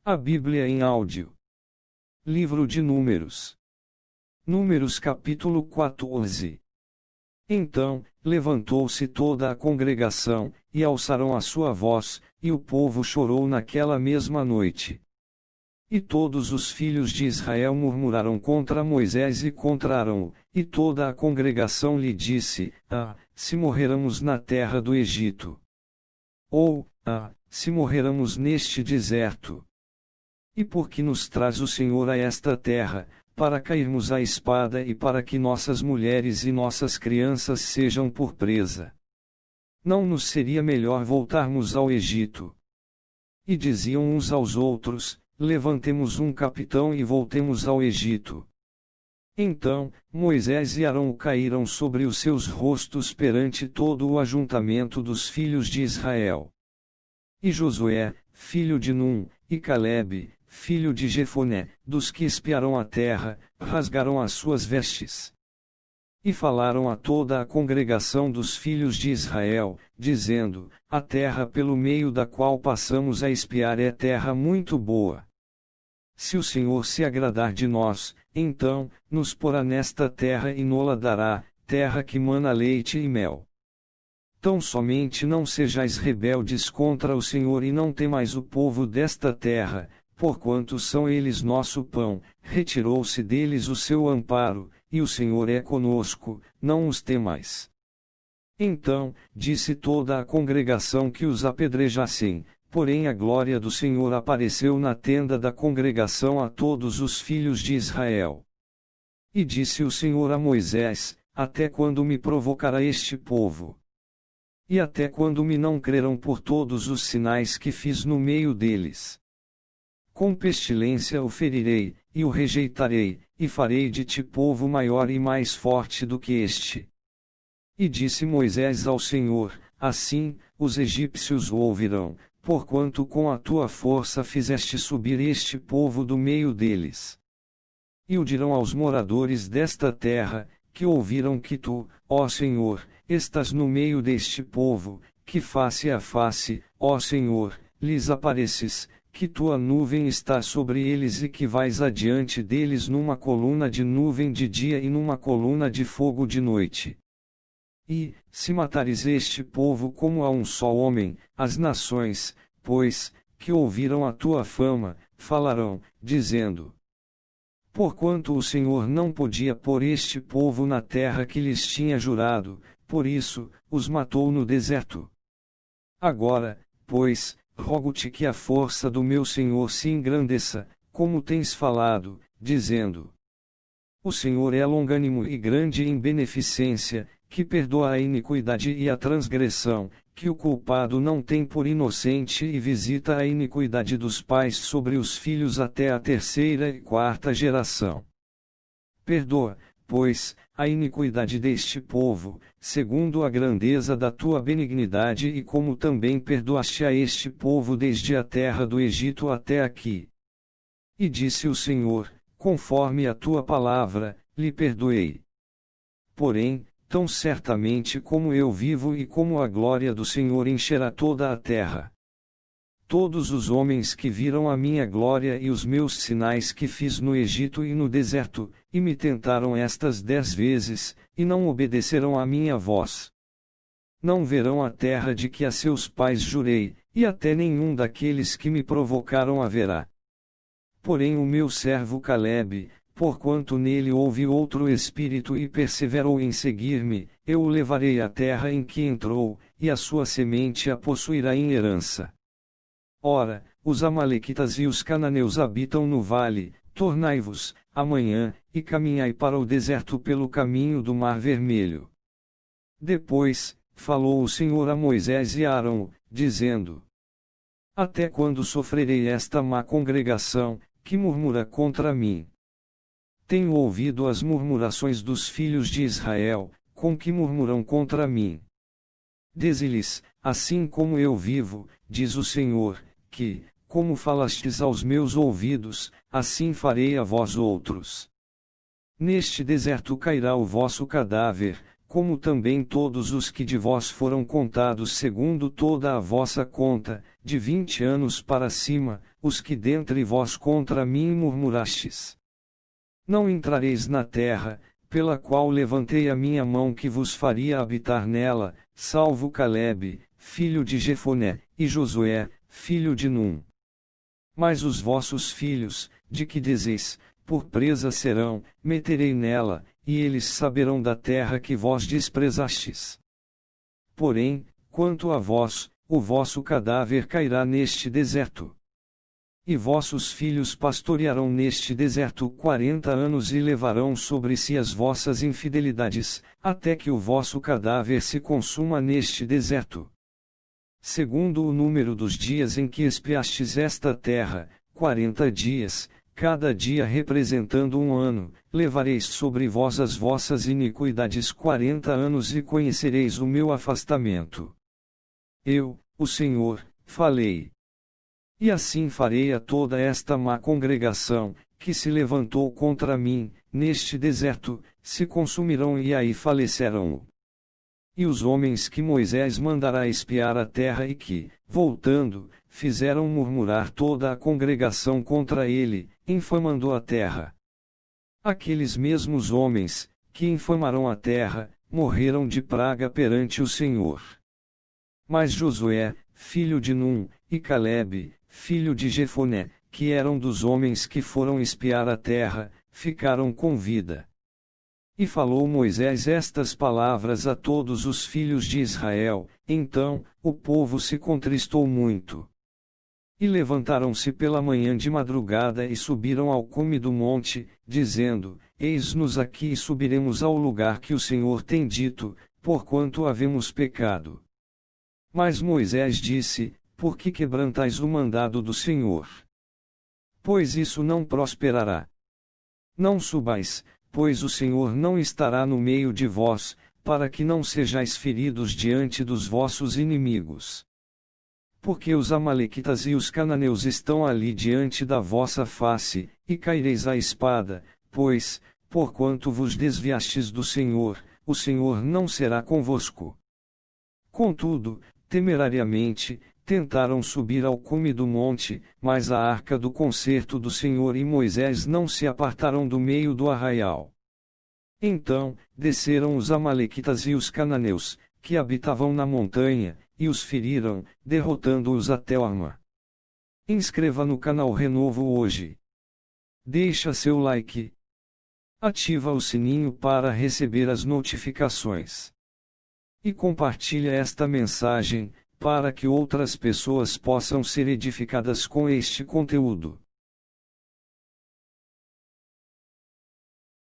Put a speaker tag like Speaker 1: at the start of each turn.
Speaker 1: A Bíblia em áudio. Livro de Números. Números capítulo 14. Então, levantou-se toda a congregação, e alçaram a sua voz, e o povo chorou naquela mesma noite. E todos os filhos de Israel murmuraram contra Moisés e contra Arão, e toda a congregação lhe disse: se morrermos na terra do Egito! Ou, se morrermos neste deserto! E por que nos traz o Senhor a esta terra, para cairmos à espada e para que nossas mulheres e nossas crianças sejam por presa? Não nos seria melhor voltarmos ao Egito? E diziam uns aos outros: levantemos um capitão e voltemos ao Egito. Então, Moisés e Arão caíram sobre os seus rostos perante todo o ajuntamento dos filhos de Israel. E Josué, filho de Num, e Calebe, filho de Jefoné, dos que espiaram a terra, rasgaram as suas vestes. E falaram a toda a congregação dos filhos de Israel, dizendo: a terra pelo meio da qual passamos a espiar é terra muito boa. Se o Senhor se agradar de nós, então, nos porá nesta terra e nola dará, terra que mana leite e mel. Tão somente não sejais rebeldes contra o Senhor e não temais o povo desta terra, porquanto são eles nosso pão. Retirou-se deles o seu amparo, e o Senhor é conosco, não os temais. Então, disse toda a congregação que os apedrejassem, porém a glória do Senhor apareceu na tenda da congregação a todos os filhos de Israel. E disse o Senhor a Moisés: até quando me provocará este povo? E até quando me não crerão por todos os sinais que fiz no meio deles? Com pestilência o ferirei, e o rejeitarei, e farei de ti povo maior e mais forte do que este. E disse Moisés ao Senhor: assim, os egípcios o ouvirão, porquanto com a tua força fizeste subir este povo do meio deles. E o dirão aos moradores desta terra, que ouviram que tu, ó Senhor, estás no meio deste povo, que face a face, ó Senhor, lhes apareces, que tua nuvem está sobre eles e que vais adiante deles numa coluna de nuvem de dia e numa coluna de fogo de noite. E, se matares este povo como a um só homem, as nações, pois, que ouviram a tua fama, falarão, dizendo: porquanto o Senhor não podia pôr este povo na terra que lhes tinha jurado, por isso, os matou no deserto. Agora, pois, rogo-te que a força do meu Senhor se engrandeça, como tens falado, dizendo: o Senhor é longânimo e grande em beneficência, que perdoa a iniquidade e a transgressão, que o culpado não tem por inocente e visita a iniquidade dos pais sobre os filhos até a terceira e quarta geração. Perdoa, pois, a iniquidade deste povo, segundo a grandeza da tua benignidade e como também perdoaste a este povo desde a terra do Egito até aqui. E disse o Senhor: conforme a tua palavra, lhe perdoei. Porém, tão certamente como eu vivo e como a glória do Senhor encherá toda a terra. Todos os homens que viram a minha glória e os meus sinais que fiz no Egito e no deserto, e me tentaram estas 10 vezes, e não obedeceram à minha voz, não verão a terra de que a seus pais jurei, e até nenhum daqueles que me provocaram a verá. Porém o meu servo Calebe, porquanto nele houve outro espírito e perseverou em seguir-me, eu o levarei à terra em que entrou, e a sua semente a possuirá em herança. Ora, os amalequitas e os cananeus habitam no vale. Tornai-vos, amanhã, e caminhai para o deserto pelo caminho do Mar Vermelho. Depois, falou o Senhor a Moisés e a Arão, dizendo: até quando sofrerei esta má congregação, que murmura contra mim? Tenho ouvido as murmurações dos filhos de Israel, com que murmuram contra mim. Dize-lhes: assim como eu vivo, diz o Senhor, que, como falastes aos meus ouvidos, assim farei a vós outros. Neste deserto cairá o vosso cadáver, como também todos os que de vós foram contados segundo toda a vossa conta, de 20 anos para cima, os que dentre vós contra mim murmurastes. Não entrareis na terra, pela qual levantei a minha mão que vos faria habitar nela, salvo Calebe, filho de Jefoné, e Josué, filho de Num. Mas os vossos filhos, de que dizeis, por presa serão, meterei nela, e eles saberão da terra que vós desprezastes. Porém, quanto a vós, o vosso cadáver cairá neste deserto. E vossos filhos pastorearão neste deserto 40 anos e levarão sobre si as vossas infidelidades, até que o vosso cadáver se consuma neste deserto. Segundo o número dos dias em que espiastes esta terra, 40 dias, cada dia representando um ano, levareis sobre vós as vossas iniquidades 40 anos e conhecereis o meu afastamento. Eu, o Senhor, falei. E assim farei a toda esta má congregação, que se levantou contra mim, neste deserto, se consumirão e aí falecerão. E os homens que Moisés mandará espiar a terra e que, voltando, fizeram murmurar toda a congregação contra ele, infamando a terra. Aqueles mesmos homens, que infamarão a terra, morreram de praga perante o Senhor. Mas Josué, filho de Num, e Calebe, filho de Jefoné, que eram dos homens que foram espiar a terra, ficaram com vida. E falou Moisés estas palavras a todos os filhos de Israel, então, o povo se contristou muito. E levantaram-se pela manhã de madrugada e subiram ao cume do monte, dizendo, Eis-nos aqui e subiremos ao lugar que o Senhor tem dito, porquanto havemos pecado. Mas Moisés disse, por que quebrantais o mandado do Senhor? Pois isso não prosperará. Não subais, pois o Senhor não estará no meio de vós, para que não sejais feridos diante dos vossos inimigos. Porque os amalequitas e os cananeus estão ali diante da vossa face, e caireis à espada, pois, porquanto vos desviastes do Senhor, o Senhor não será convosco. Contudo, temerariamente, tentaram subir ao cume do monte, mas a arca do concerto do Senhor e Moisés não se apartaram do meio do arraial. Então, desceram os amalequitas e os cananeus, que habitavam na montanha, e os feriram, derrotando-os até Horma. Inscreva no canal Renovo hoje. Deixa seu like. Ativa o sininho para receber as notificações. E compartilha esta mensagem, para que outras pessoas possam ser edificadas com este conteúdo.